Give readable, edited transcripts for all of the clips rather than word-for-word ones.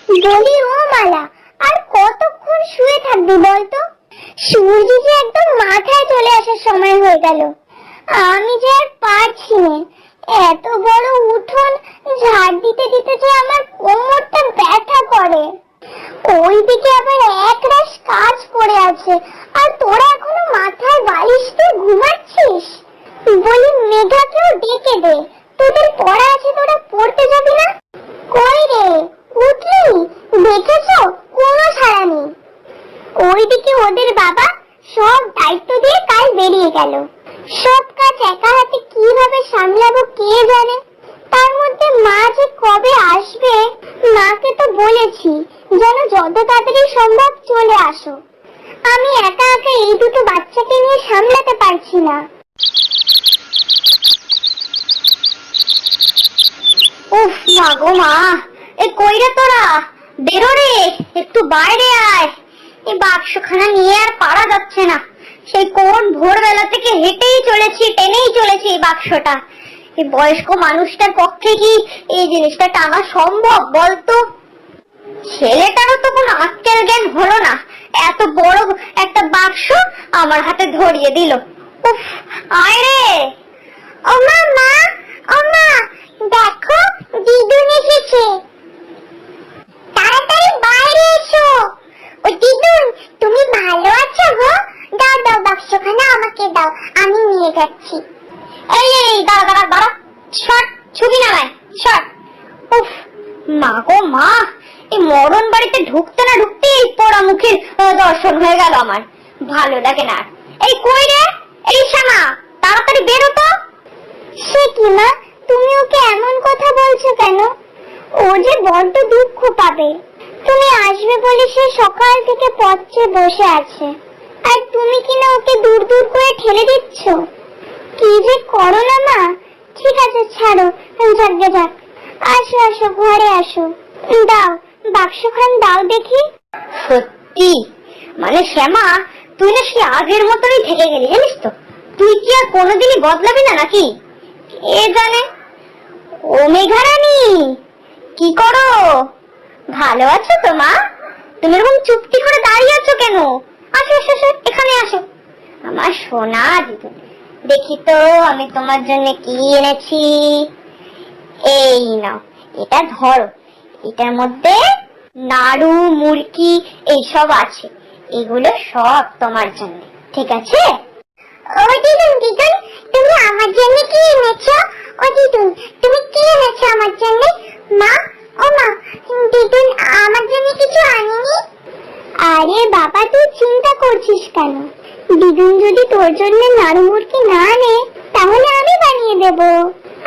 বলি ও মালা, আর কতক্ষণ শুয়ে থাকবি বলতো? সূর্য যে একদম মাথায় চলে আসার সময় হয়ে গেল। আমি যে আর পারছি না, এত বড় উঠোন ঝাড় দিতে দিতে যে আমার কোমরটা ব্যথা করে। ওইদিকে আবার একরাশ কাজ পড়ে আছে, আর তোরা এখনো মাথায় বালিশ দিয়ে ঘুমাচ্ছিস। বলি মেঘাকেও ডেকে দে, তোদের পড়া আছে, তোরা পড়তে যাবি না? কই রে, উঠলি? দেখেছো কোনো সাড়া নেই। ওইদিকে ওদের বাবা সব দায়িত্ব দিয়ে কাল বেরিয়ে গেল। সব কাজ একা হাতে কিভাবে সামলাবো কে জানে। তার মধ্যে মা যে কবে আসবে, মাকে তো বলেছি যেন যত তাড়াতাড়ি সম্ভব চলে আসো। আমি একা একা এই দুটো বাচ্চাকে নিয়ে সামলাতে পারছি না। উফ মা গো মা, এ কই রে তোরা? বেরো রে, একটু বাইরে আয়। এই বাক্সখানা নিয়ে আর পারা যাচ্ছে না। সেই কোন ভোরবেলা থেকে হেঁটেই চলেছি, টেনেই চলেছি এই বাক্সটা। এই বয়স্ক মানুষটার পক্ষে কি এই জিনিসটা টানা সম্ভব বলতো? ছেলেটারও তো কোনো আক্কেল জ্ঞান হলো না, এত বড় একটা বাক্স আমার হাতে ধরিয়ে দিল। উফ, আয় রে। ওমা মা, ওমা দেখো দিদুন এসেছে, তাড়াতাড়ি বাইরে এসো। ও দিদুন, তুমি ভালো আছো গো? দাও দাও, বাক্সখানা আমাকে দাও, আমি নিয়ে যাচ্ছি। এই এই দাঁড়া দাঁড়া দাঁড়া, শট ছবি নামায়, শট। উফ মা গো মা, এই মরণ বাড়িতে ঢুকতে না ঢুকতে এই পোড়া মুখের দর্শন হয়ে গেল আমার। ভালো লাগে না। এই কই রে, এই শ্যামা, তাড়াতাড়ি বেরো তো। সে কি মা, তুমি ওকে এমন কথা বলছো কেন? ও যে বড্ড দুঃখ পাবে। তুমি আসবে বলে সে সকাল থেকে পথ চেয়ে বসে আছে, আর তুমি কিনা ওকে দূর দূর করে ঠেলে দিচ্ছ। কি যে করো না মা। ঠিক আছে ছাড়ো, যাকে যাক। আসো আসো, ঘরে আসো। দাও বাক্সখান দাও দেখি। সত্যি মানে শ্যামা, তুই না সে আগের মতনই থেকে গেলি জানিস তো। তুই কি আর কোনোদিনই বদলাবি না নাকি? এ জানে। ও মেঘারানী, কি করো? ভালো আছো তো মা? তুমি এরকম চুপটি করে দাঁড়িয়ে আছো কেন? আসো আসো আসো, এখানে আসো। আমার সোনা দিদি, দেখি তো আমি তোমার জন্য কি এনেছি। এই নাও, এটা ধরো। এটার মধ্যে নাড়ু, মুরকি এইসব আছে। এগুলো সব তোমার জন্য, ঠিক আছে? ও দিদুন, দিদুন তুমি আমার জন্য কি এনেছো? ও দিদুন, তুমি কি এনেছো আমার জন্য? মা, ও মা, দিদুন আমার জন্য কিছু আনেনি? আরে বাবা, তুই চিন্তা করছিস কেন? দিদুন যদি তোর জন্য নাড়ু মুরকি না আনে, তাহলে আমি বানিয়ে দেব।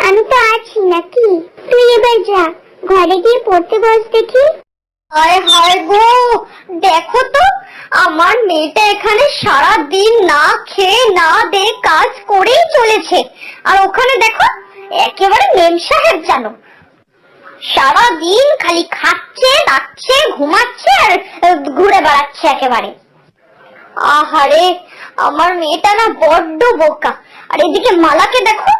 আমি তো আছি নাকি? তুই এবার যা, ঘরে গিয়ে পড়তে বস দেখি। হায় হায় গো, দেখো তো আমার মেয়েটা এখানে সারা দিন না খেয়ে না দে কাজ করেই চলেছে, আর ওখানে দেখো একেবারে মেম সাহেব জানো, সারা দিন খালি খাচ্ছে, নাচছে, ঘুমাচ্ছে আর ঘুরে বেড়াচ্ছে একেবারে। আহারে, আমার মেয়েটা না বড্ড বোকা। আর এদিকে মালাকে দেখো,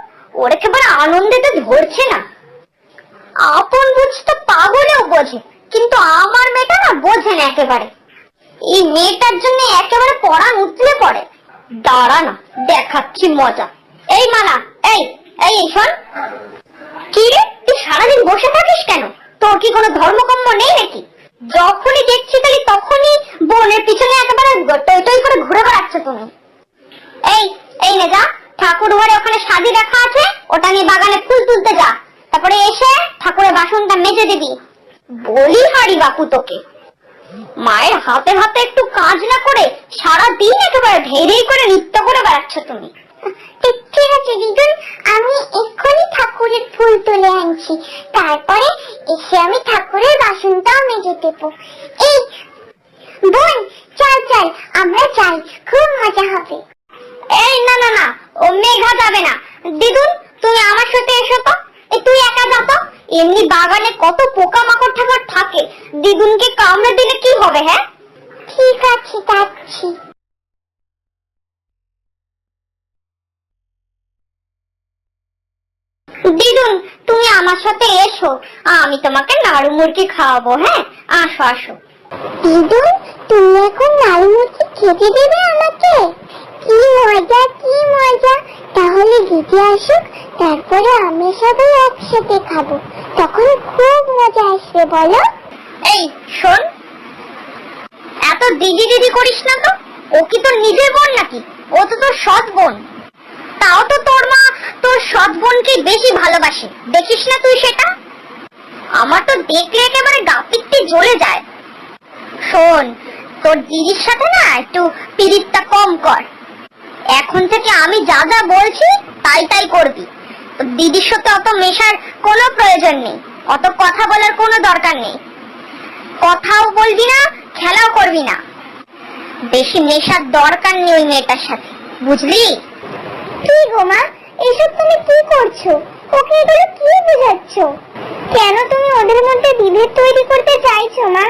ওর একেবারে আনন্দেতে ধরছে না। আপন বুঝতে পাগলেও বোঝে, কিন্তু আমার মেয়েটা না বোঝে না একেবারে। এই মেয়েটার জন্য একেবারে পড়া উতলে পড়ে। দাঁড়া না, দেখাচ্ছি মজা। এই মালা, এই এই শোন। কি রে, তুই সারাদিন বসে থাকিস কেন? তোর কি কোনো ধর্মকম্ম নেই নাকি? যখনই দেখছি তাহলে তখনই বোনের পিছনে একেবারে টই টই করে ঘুরে বেড়াচ্ছ তুমি। এই এই নে যা, ঠাকুর ঘরে ওখানে শাদি রাখা আছে, ওটা নিয়ে বাগানে ফুল তুলতে যা। তারপরে এসে ঠাকুরের বাসনটা মেজে দিবি। বলি হারি বাপু তোকে, মায়ের হাতে হাতে একটু কাজ না করে সারা দিন একেবারে ধেই করে নৃত্য করে বেড়াচ্ছ তুমি। ঠিক আছে দিদুন, আমি এক্ষুনি ঠাকুরের ফুল তুলে আনছি, তারপরে এসে আমি ঠাকুরের বাসনটাও মেজে দেব। এই বোন, চল চল আমরা যাই, খুব মজা হবে। এই না না না, ও মেঘা যাবে না। দিদুন তুমি আমার সাথে এসো তো। তুই একা যা তো, এমনি বাগানে কত পোকা মাকড় ঠাকুর থাকে, দিদুনকে কামড়ে দিলে কি হবে? হ্যাঁ ঠিক আছে, যাচ্ছি। দিদুন, তুমি আমার সাথে এসো, আমি তোমাকে নাড়ু মুরগি খাওয়াবো। হ্যাঁ, আসো আসো। দিদুন, তুমি এখন নাড়ু মুরগি খেতে দেবে আমাকে? কি মজা, কি মজা। তাহলে দিদি আসুক, তারপরে আমি সবাই একসাথে খাবো, তখন খুব মজা আসবে। বলো। এই শোন, এত দিদি দিদি করিস না তো। ও কি তোর নিজের বোন নাকি? ও তো তোর সৎ বোন। তাও তো তোর মা তোর সৎ বোনকে বেশি ভালোবাসে, দেখিস না তুই সেটা? আমার তো দেখলে একেবারে গা পিত্তি জ্বলে যায়। শোন, তোর দিদির সাথে না একটু পিরিতটা কম কর। এখন থেকে আমি যা যা বলছি তাই তাই করবি। তোর দিদির সাথে অত মেশার কোনো প্রয়োজন নেই, অত কথা বলার কোনো দরকার নেই। কথাও বলবি না, খেলাও করবি না। বেশি মেশার দরকার নেই ওই মেয়েটার সাথে, বুঝলি? কি গো মা, এসব তুমি কি করছো? ওকে এগুলো কি বোঝাচ্ছ? কেন তুমি ওদের মধ্যে বিভেদ তৈরি করতে চাইছো মা?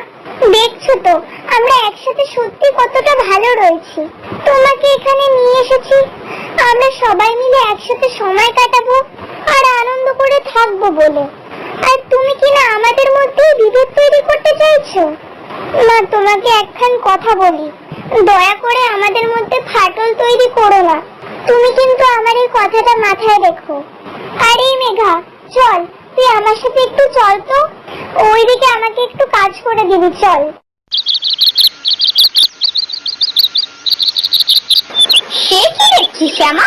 দেখছো তো আমরা একসাথে সত্যি কতটা ভালো রয়েছি। তোমাকে এখানে নিয়ে এসেছি আমরা সবাই মিলে একসাথে সময় কাটাবো আর আনন্দ করে থাকবো বলে, আর তুমি কিনা আমাদের মধ্যে বিভেদ তৈরি করতে চাইছো। মা, তোমাকে একখান কথা বলি, দয়া করে আমাদের মধ্যে ফাটল তৈরি করো না। তুমি কিন্তু আমার এই কথাটা মাথায় রেখো। আরে মেঘা, চল তুই আমার সাথে একটু চল তো, ওইদিকে আমাকে একটু কাজ করে দিবি, চল। সে কি দেখছিস শ্যামা?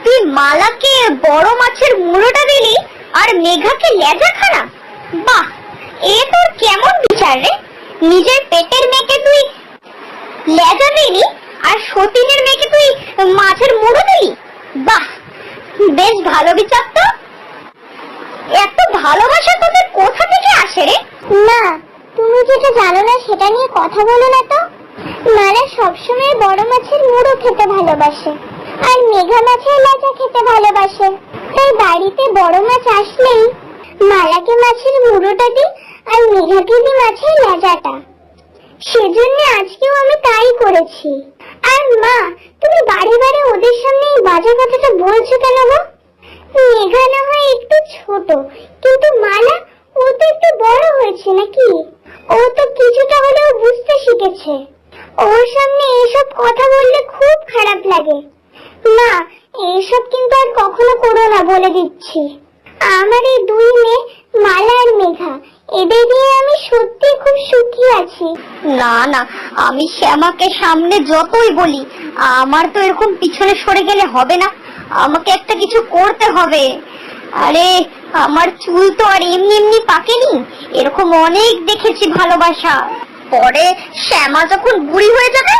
তুই মালাকে বড় মাছের মুড়োটা দিলি আর মেঘাকে লেজা খানা। বাহ, এ তোর কেমন বিচার রে? নিজের পেটের মেয়েকে তুই লেজা দিলি আর সতীনের মেয়েকে তুই মাছের মুড়ো দিলি। বাহ, বেশ ভালো বিচার তো। এত ভালোবাসা তোদের কোথা থেকে আসে রে? না, তুমি যেটা জানো না সেটা নিয়ে কথা বলো না তো। মালা সবসময় বড় মাছের মুড়ো খেতে ভালোবাসে আর মেঘা মাছের লেজা খেতে ভালোবাসে। তাই বাড়িতে বড় মাছ আসলেই মালাকে মাছের মুড়োটা দিই আর মেঘাকে দিই মাছের লেজাটা। সেজন্য আজকেও আমি তাই করেছি। আর মা, তুমি বারে বারে ওদের সামনে এই বাজে কথাটা বলছো কেন গো? মেঘা না হয় একটু ছোট, কিন্তু মালা, ও তো একটু বড় হয়েছে নাকি? ও তো কিছুটা হলেও বুঝতে শিখেছে। ওর সামনে এইসব কথা বললে খুব খারাপ লাগে। মা, এইসব কিন্তু আর কখনো করো না, বলে দিচ্ছি। আমার এই দুই মেয়ে মালা আর মেঘা, এদের দিয়ে আমি সত্যি খুব সুখী আছি। না না, আমি শ্যামাকে সামনে যতই বলি, আমার তো এরকম পিছনে সরে গেলে হবে না, আমাকে একটা কিছু করতে হবে। আরে আমার চুল তো আর এমনি এমনি পাকেনি, এরকম অনেক দেখেছি ভালোবাসা। পরে শ্যামা যখন বুড়ি হয়ে যাবে,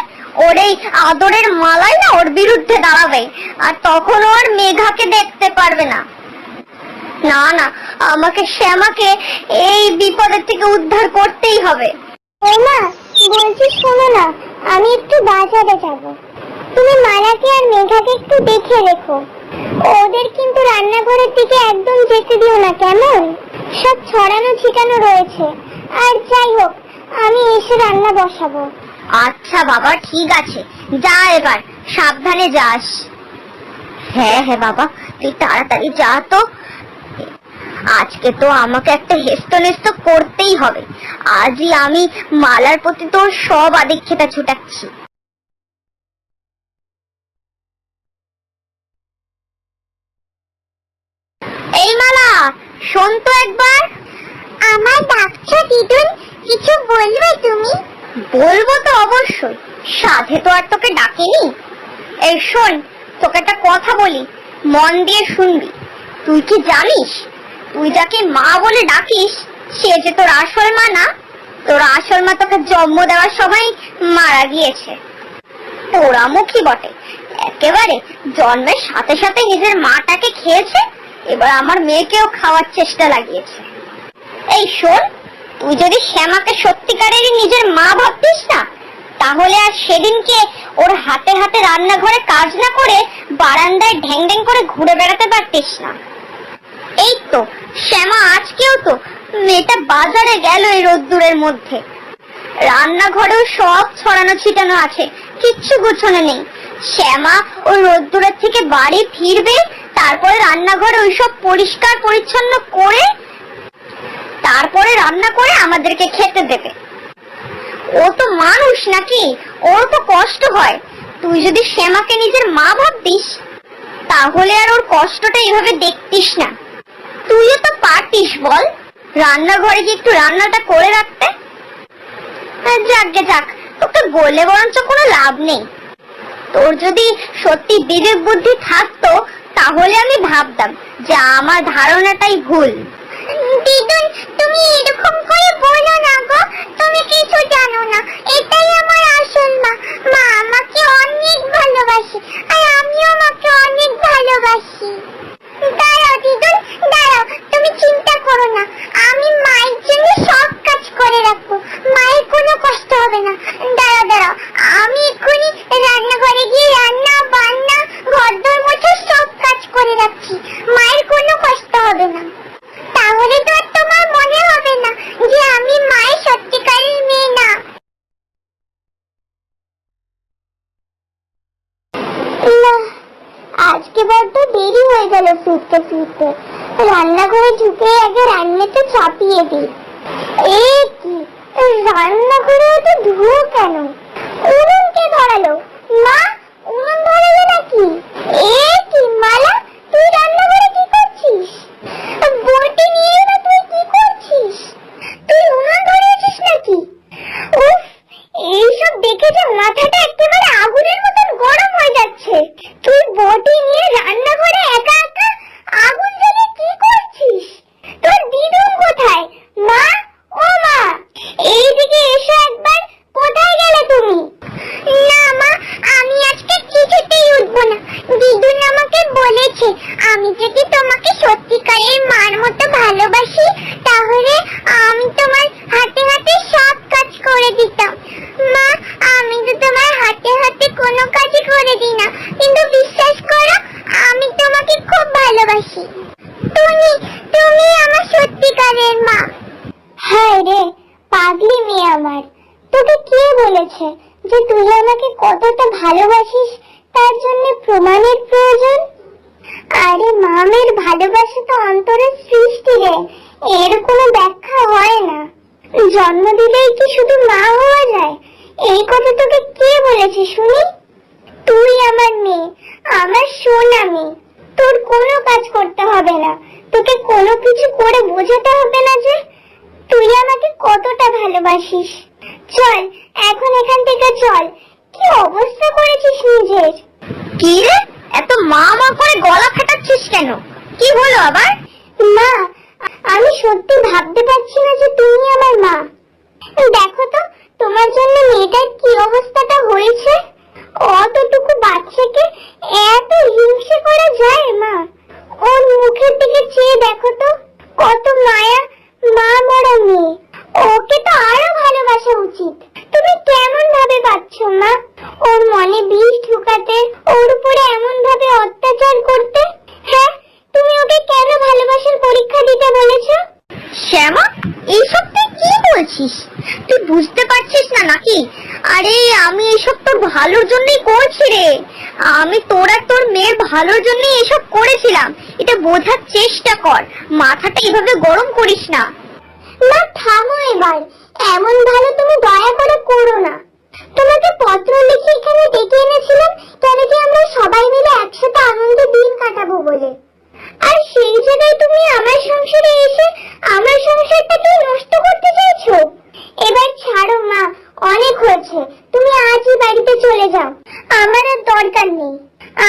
ওর এই আদরের মালাই না ওর বিরুদ্ধে দাঁড়াবে, আর তখন ওর মেঘাকে দেখতে পারবে না। না না, আমাকে শ্যামাকে এই বিপদের থেকে উদ্ধার করতেই হবে। ও মা, বলছি শোনো না, আমি একটু বাজারে যাব, তুমি মালাকে আর মেঘাকে একটু দেখে রেখো। ওদের কিন্তু রান্নাঘরের দিকে একদম যেতে দিও না, কেমন? সব ছড়ানো ছিটানো রয়েছে। আর যাই হোক, আমি এসে রান্না বসাবো। আচ্ছা বাবা, ঠিক আছে, যা এবার, সাবধানে যাস। হ্যাঁ হ্যাঁ বাবা, তুই তাড়াতাড়ি যা তো। আজকে তো আমাকে একটা হেস্তনেস্ত করতেই হবে। আজই আমি মালার প্রতি তোর সব আদিক্ষেতা ছুটাচ্ছি। এই মালা, শোন তো একবার। আমার ডাকছো দিদুন? কিছু বলবে তুমি? বলবো তো অবশ্যই, সাধে তো আর তোকে ডাকেনি। এই শোন, তোকে একটা কথা বলি, মন দিয়ে শুনবি। তুই কি জানিস, তুই যাকে মা বলে ডাকিস সে যে তোর আসল মা না। তোর আসল মা তোকে জন্ম দেওয়ার সময় মারা গিয়েছে। পোড়ামুখী বটে, একেবারে জন্মের সাথে সাথে নিজের মাটাকে খেয়েছে, এবার আমার মেয়েকেও খাওয়ার চেষ্টা লাগিয়েছে। এই শোন, তুই যদি শ্যামাকে সত্যিকারেরই নিজের মা ভাবতিস না, তাহলে আর সেদিনকে ওর হাতে হাতে রান্নাঘরে কাজ না করে বারান্দায় ঢ্যাং ঢ্যাং করে ঘুরে বেড়াতে পারতিস না। এই তো শ্যামা আজকেও তো মেয়েটা বাজারে গেল এই রোদ্দুরের মধ্যে। রান্নাঘরেও সব ছড়ানো ছিটানো আছে, কিচ্ছু গুছানো নেই। শ্যামা ওই রোদ্দুরের থেকে বাড়ি ফিরবে, তারপরে রান্নাঘরে ওইসব পরিষ্কার পরিচ্ছন্ন করে তারপরে রান্না করে আমাদেরকে খেতে দেবে। ও তো মানুষ নাকি, ওর তো কষ্ট হয়। তুই যদি শ্যামাকে নিজের মা ভাবতিস তাহলে আর ওর কষ্টটা এইভাবে দেখতিস না। তুইও তো পারতিস বল, রান্নাঘরে কি একটু রান্নাটা করে রাখতে। যাকগে যাক, তোকে বলে বরঞ্চ কোনো লাভ নেই। তোর যদি সত্যি বিবেক বুদ্ধি থাকতো তাহলে আমি ভাবতাম যে আমার ধারণাটাই ভুল। দিদুন, তুমি এরকম করে বলো না গো, তুমি কিছু জানো না। এটাই আমার আসল মা। মা আমাকে অনেক ভালোবাসে, আর আমিও মাকে অনেক ভালোবাসি। দাঁড়াও দিদুন, দাঁড়াও, তুমি চিন্তা করো না। আমি মায়ের জন্য সব কাজ করে রাখবো, মায়ের কোনো কষ্ট হবে না। দাঁড়াও দাঁড়াও, আমি এক্ষুনি রান্নাঘরে গিয়ে রান্না বান্না ঘরদোর মোছা সব কাজ করে রাখছি, মায়ের কোনো কষ্ট হবে না। তাহলে তো আর তোমার মনে হবে না যে আমি মায়ের সত্যিকারের মেয়ে না। আজকে বড্ড দেরি হয়ে গেল ফিরতে ফিরতে। রান্নাঘরে ঢুকে আগে রান্নাটা চাপিয়ে দিই। এই কি, রান্নাঘরে এত ধুয়ো কেন? উনুন কে ধরালো? মা, উনুন ধরালো নাকি? এ কি মালা, তুই রান্নাঘরে কি করছিস? বটি নিয়ে না, তুই কি করছিস? তুই উনুন ধরিয়েছিস নাকি? উফ, এইসব দেখে যে মাথাটা একেবারে আগুনের মতন গরম হয়ে যাচ্ছে। তুই বটি নিয়ে রান্নাঘরে একা একা আগুন জ্বালিয়ে কি করছিস? তোর দিদুন কোথায়? মা, ও মা, এইদিকে এসো একবার। কোথায় গেলে তুমি? না মা, আমি আজকে কিছুতেই উঠবো না। দিদুন আমাকে বলেছে আমি যদি তোমাকে সত্যিকারের মার মতো ভালোবাসি তাহলে আমি তোমার হাতে হাতে সব কাজ করে দিতাম। মা, আমি তো তোমার হাতে হাতে কোনো কাজই করে দিই না, কিন্তু বিশ্বাস করো আমি তোমাকে খুব ভালোবাসি। তুমি তুমি আমার সত্যিকারের মা। হায় রে পাগলি মেয়ে আমার, তোকে কে বলেছে যে তুই আমাকে কতটা ভালোবাসিস তার জন্য প্রমাণের প্রয়োজন? আরে মামের ভালোবাসা তো অন্তরের সৃষ্টি রে, এর কোনো ব্যাখ্যা হয় না। জন্ম দিলেই কি শুধু মা হওয়া যায়? এই কথা তোকে কে বলেছে শুনি? তুই আমার মেয়ে, আমার সোনা মেয়ে। তোর কোনো কাজ করতে হবে না, তোকে কোনো কিছু করে বোঝাতে হবে না যে তুই আমাকে কতটা ভালোবাসিস। চল এখন এখান থেকে চল। কি অবস্থা করেছিস নিজের? কি রে, এত মা মা করে গলা ফাটাচ্ছিস কেন? কি হলো আবার? মা, আমি সত্যি ভাবতে পারছি না যে তুমি আমার মা। দেখো তো তোমার জন্য মেয়েটার কি অবস্থাটা হয়েছে। অতটুকু বাচ্চাকে এত হিংসে করা যায় মা? ওর মুখের দিকে চেয়ে দেখো তো, কত মায়া। মা মরা মেয়ে, ওকে তো আরো ভালোবাসা উচিত। তুমি কেমন ভাবে পাচ্ছ মা ওর মনে বিষ ঢুকাতে, ওর উপরে এমন ভাবে অত্যাচার করতে? হ্যাঁ, তুমি ওকে কেন ভালোবাসার পরীক্ষা দিতে বলেছ? শ্যামা, এইসব তুই কি বলছিস? তুই বুঝতে পারছিস না নাকি? আরে আমি এসব তোর ভালোর জন্যই করছি রে। আমি তোর আর তোর মেয়ের ভালোর জন্যই এসব করেছিলাম, এটা বোঝার চেষ্টা কর। মাথাটা এভাবে গরম করিস না। মা থামো এবার, এমন ভালো তুমি দয়া করে করো না। তোমাকে পত্র লিখে এখানে ডেকে এনেছিলাম কেন কি আমরা সবাই মিলে একসাথে আনন্দে দিন কাটাবো বলে। আর সেই জায়গায় তুমি আমার সংসারে এসে আমার সংসারটাকে নষ্ট করতে চাইছো। এবার ছাড়ো মা, অনেক হয়েছে। তুমি আজই বাড়িতে চলে যাও, আমার আর দরকার নেই।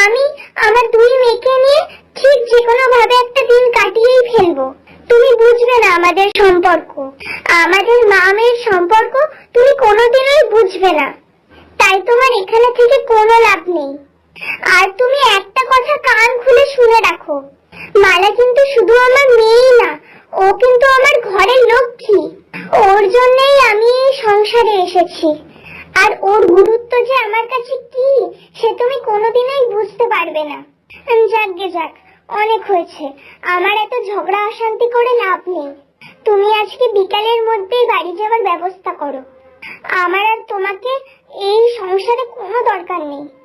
আমি আমার দুই মেয়েকে নিয়ে ঠিক যে কোনো ভাবে একটা দিন কাটিয়েই ফেলবো। তুমি বুঝবে না আমাদের সম্পর্ক, আমাদের মা মেয়ের সম্পর্ক তুমি কোনোদিনই বুঝবে না। তাই তোমার এখানে থেকে কোনো লাভ নেই। আর তুমি একটা কথা কান খুলে শুনে রাখো, মালা কিন্তু শুধু আমার মেয়েই না, ও কিন্তু আমার ঘরের লক্ষ্মী। ওর জন্যই আমি এই সংসারে এসেছি। আর ওর গুরুত্ব যে আমার কাছে কি সে তুমি কোনোদিনই বুঝতে পারবে না। যাকগে যাক, অনেক হয়েছে। আমার এত ঝগড়া অশান্তি করে লাভ নেই। তুমি আজকে বিকালের মধ্যেই বাড়ি যাওয়ার ব্যবস্থা করো। আমার আর তোমাকে এই সংসারে কোনো দরকার নেই।